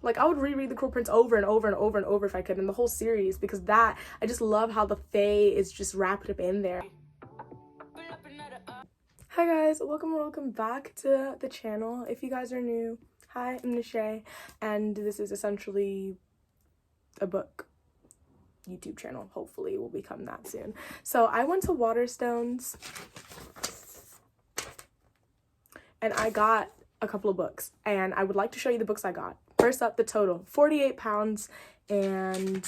Like, I would reread The Cruel Prince over and over and over and over if I could, in the whole series, because I just love how the fae is just wrapped up in there. Hi guys, welcome back to the channel. If you guys are new, hi, I'm Nishay, and this is essentially a book YouTube channel. Hopefully it will become that soon. So I went to Waterstones and I got a couple of books, and I would like to show you the books I got. First up, the total, £48 and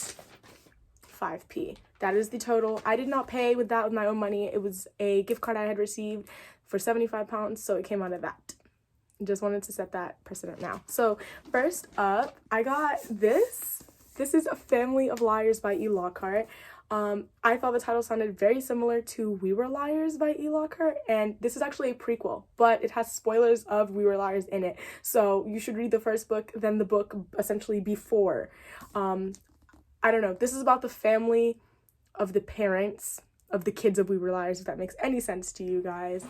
5p. That is the total. I did not pay with my own money. It was a gift card I had received for £75, so it came out of that. Just wanted to set that precedent now. So first up, I got this. This is A Family of Liars by E. Lockhart. I thought the title sounded very similar to We Were Liars by E. Lockhart, and this is actually a prequel, but it has spoilers of We Were Liars in it. So you should read the first book, then the book essentially before. I don't know. This is about the family of the parents of the kids of We Were Liars, if that makes any sense to you guys.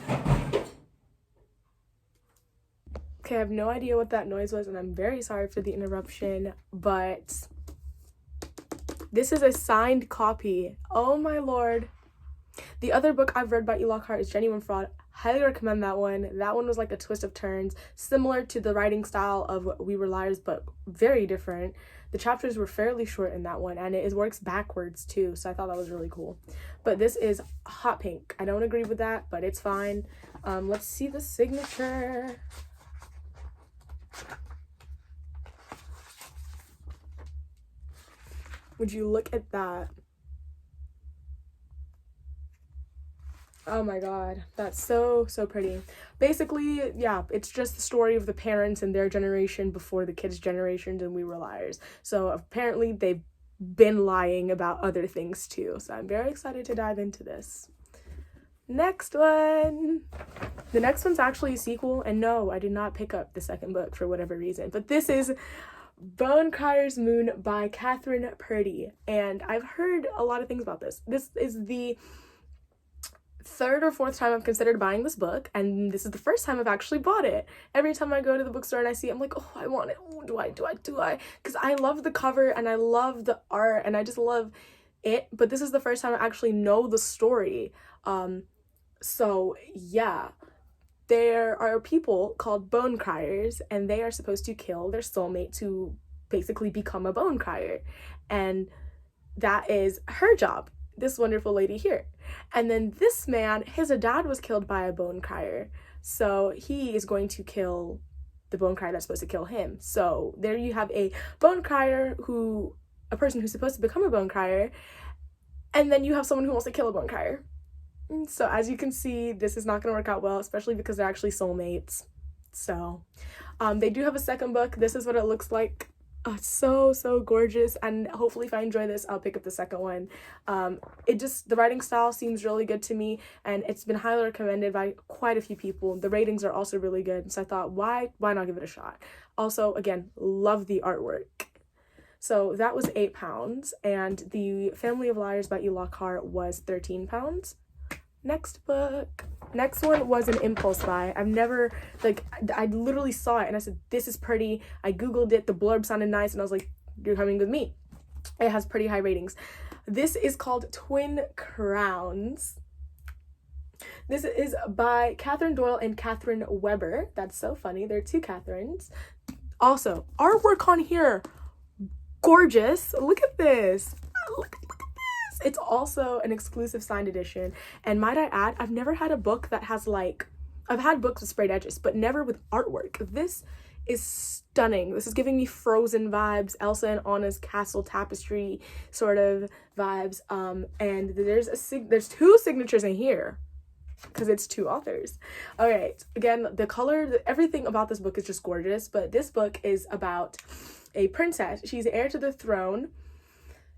Okay, I have no idea what that noise was, and I'm very sorry for the interruption, but this is a signed copy. Oh my lord. The other book I've read by E. Lockhart is Genuine Fraud. Highly recommend that one. That one was like a twist of turns, similar to the writing style of We Were Liars, but very different. The chapters were fairly short in that one, and it works backwards too, so I thought that was really cool. But this is hot pink. I don't agree with that, but it's fine. Let's see the signature. Would you look at that? Oh my god, that's so pretty. Basically, yeah, it's just the story of the parents and their generation before the kids' generations and We Were Liars. So apparently they've been lying about other things too. So I'm very excited to dive into this. Next one. The next one's actually a sequel, and no, I did not pick up the second book for whatever reason, but this is Bone Crier's Moon by Catherine Purdy, and I've heard a lot of things about this. This is the third or fourth time I've considered buying this book, and this is the first time I've actually bought it. Every time I go to the bookstore and I see it, I'm like, oh, I want it. Oh, do I? Because I love the cover and I love the art and I just love it, but this is the first time I actually know the story. So yeah. There are people called bone criers, and they are supposed to kill their soulmate to basically become a bone crier. And that is her job, this wonderful lady here. And then this man, his dad was killed by a bone crier. So he is going to kill the bone crier that's supposed to kill him. So there you have a bone crier a person who's supposed to become a bone crier. And then you have someone who wants to kill a bone crier. So as you can see, this is not going to work out well, especially because they're actually soulmates. So they do have a second book. This is what it looks like. Oh, it's so gorgeous, and hopefully if I enjoy this, I'll pick up the second one. The writing style seems really good to me, and it's been highly recommended by quite a few people. The ratings are also really good, so I thought, why not give it a shot? Also, again, love the artwork. So that was £8, and The Family of Liars by E. Lockhart was £13. Next book. Next one was an impulse buy. I literally saw it and I said, this is pretty. I googled it, the blurb sounded nice, and I was like, you're coming with me. It has pretty high ratings. This is called Twin Crowns. This is by Catherine Doyle and Catherine Weber. That's so funny. There are two Catherines. Also, artwork on here, gorgeous. Look at this. Look at this. It's also an exclusive signed edition, and might I add, I've never had a book that has I've had books with sprayed edges, but never with artwork. This is stunning. This is giving me Frozen vibes, Elsa and Anna's castle tapestry sort of vibes. And there's two signatures in here because it's two authors. All right, again, the color, everything about this book is just gorgeous, but this book is about a princess. She's heir to the throne.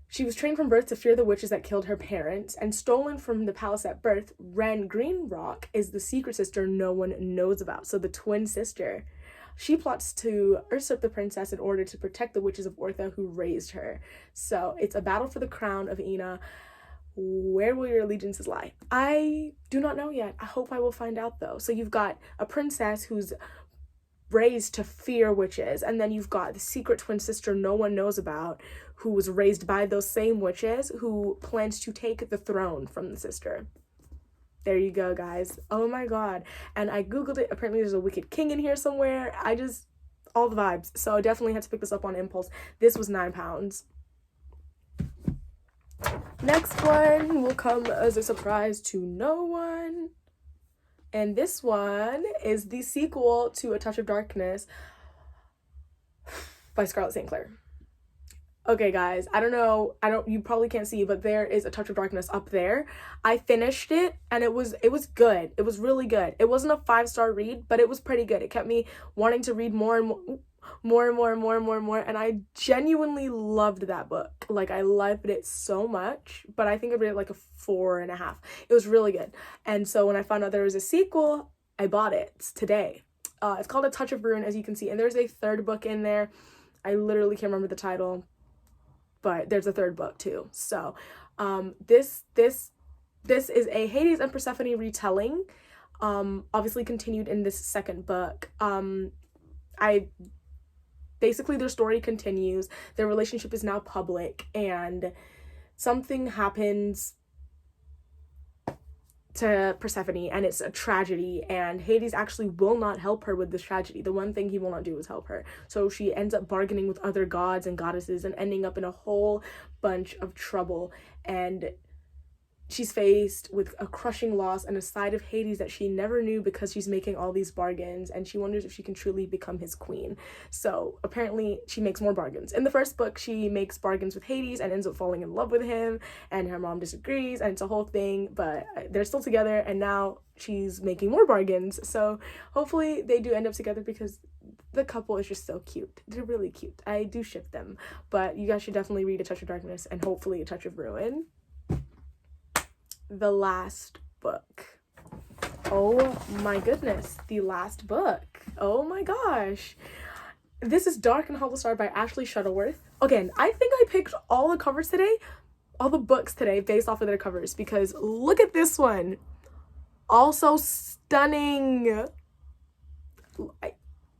She was trained from birth to fear the witches that killed her parents, and stolen from the palace at birth, Wren Greenrock is the secret sister no one knows about, so the twin sister. She plots to usurp the princess in order to protect the witches of Ortha who raised her. So it's a battle for the crown of Ina. Where will your allegiances lie? I do not know yet. I hope I will find out though. So you've got a princess who's raised to fear witches, and then you've got the secret twin sister no one knows about, who was raised by those same witches, who plans to take the throne from the sister. There you go, guys. Oh my god. And I googled it. Apparently there's a wicked king in here somewhere. All the vibes. So I definitely had to pick this up on impulse. This was £9. Next one will come as a surprise to no one. And this one is the sequel to A Touch of Darkness by Scarlett St. Clair. Okay, guys, you probably can't see, but there is A Touch of Darkness up there. I finished it, and it was good. It was really good. It wasn't a 5-star read, but it was pretty good. It kept me wanting to read more and more, and I genuinely loved that book. Like, I loved it so much, but I think I rated like a 4.5. It was really good. And so when I found out there was a sequel, I bought it today. It's called A Touch of Ruin, as you can see, and there's a third book in there. I literally can't remember the title, but there's a third book too. So this is a Hades and Persephone retelling, obviously continued in this second book. Basically their story continues. Their relationship is now public, and something happens to Persephone, and it's a tragedy, and Hades actually will not help her with this tragedy. The one thing he will not do is help her. So she ends up bargaining with other gods and goddesses and ending up in a whole bunch of trouble, and she's faced with a crushing loss and a side of Hades that she never knew because she's making all these bargains, and she wonders if she can truly become his queen. So apparently she makes more bargains. In the first book, she makes bargains with Hades and ends up falling in love with him, and her mom disagrees, and it's a whole thing, but they're still together, and now she's making more bargains. So hopefully they do end up together, because the couple is just so cute. They're really cute. I do ship them. But you guys should definitely read A Touch of Darkness and hopefully A Touch of Ruin. The last book. Oh my goodness, the last book. Oh my gosh. This is Dark and Hollow Star by Ashley Shuttleworth. Again, I think I picked all the covers today, all the books today based off of their covers, because look at this one. Also stunning.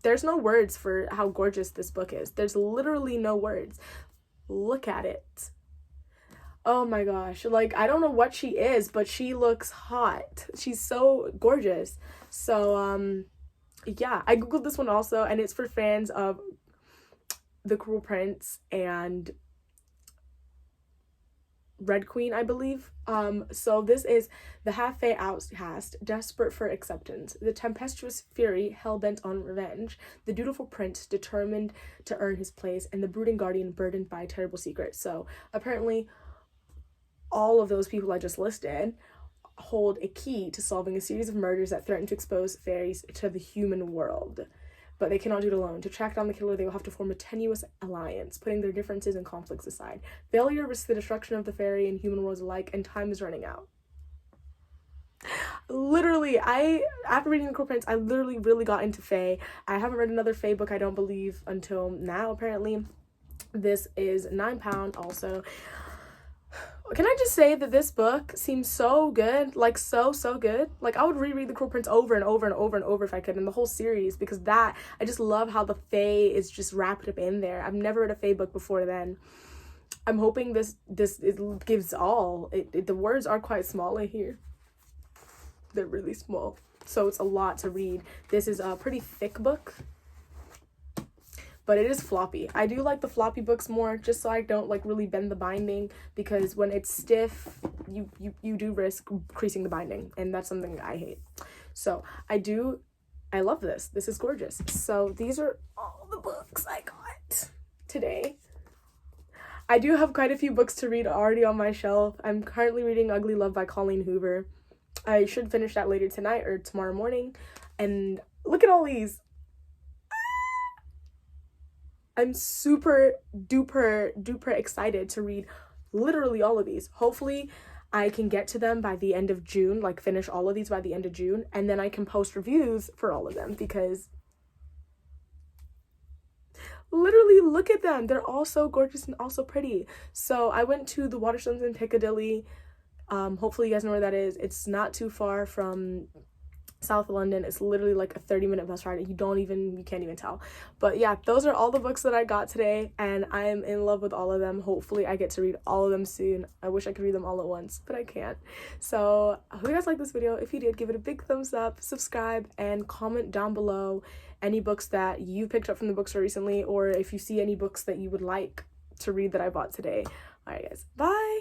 There's no words for how gorgeous this book is. There's literally no words. Look at it. Oh my gosh, like, I don't know what she is, but she looks hot. She's so gorgeous. So, yeah, I googled this one also, and it's for fans of The Cruel Prince and Red Queen, I believe. So this is the half-fae outcast, desperate for acceptance, the tempestuous fury hell-bent on revenge, the dutiful prince determined to earn his place, and the brooding guardian burdened by a terrible secret. So apparently all of those people I just listed hold a key to solving a series of murders that threaten to expose fairies to the human world. But they cannot do it alone. To track down the killer, they will have to form a tenuous alliance, putting their differences and conflicts aside. Failure risks the destruction of the fairy and human worlds alike, and time is running out. Literally, after reading The Cruel Prince, I literally really got into fae. I haven't read another fae book, I don't believe, until now, apparently. This is £9 also. Can I just say that this book seems so good, like so good. Like, I would reread The Cruel Prince over and over if I could, in the whole series, because I just love how the fae is just wrapped up in there. I've never read a fae book before then. I'm hoping this it gives all. The words are quite small in here. They're really small, so it's a lot to read. This is a pretty thick book, but it is floppy. I do like the floppy books more, just so I don't like really bend the binding, because when it's stiff, you do risk creasing the binding, and that's something I hate. So I love this. This is gorgeous. So these are all the books I got today. I do have quite a few books to read already on my shelf. I'm currently reading Ugly Love by Colleen Hoover. I should finish that later tonight or tomorrow morning. And look at all these. I'm super duper excited to read literally all of these. Hopefully I can get to them by the end of June, like finish all of these by the end of June, and then I can post reviews for all of them, because literally look at them. They're all so gorgeous and also pretty. So I went to the WATERSTONES in Piccadilly. Hopefully you guys know where that is. It's not too far from South London. It's literally like a 30-minute bus ride. You can't even tell. But yeah, those are all the books that I got today, and I am in love with all of them. Hopefully I get to read all of them soon. I wish I could read them all at once, but I can't. So I hope you guys liked this video. If you did, give it a big thumbs up, subscribe, and comment down below any books that you picked up from the bookstore recently, or if you see any books that you would like to read that I bought today. All right, guys, bye.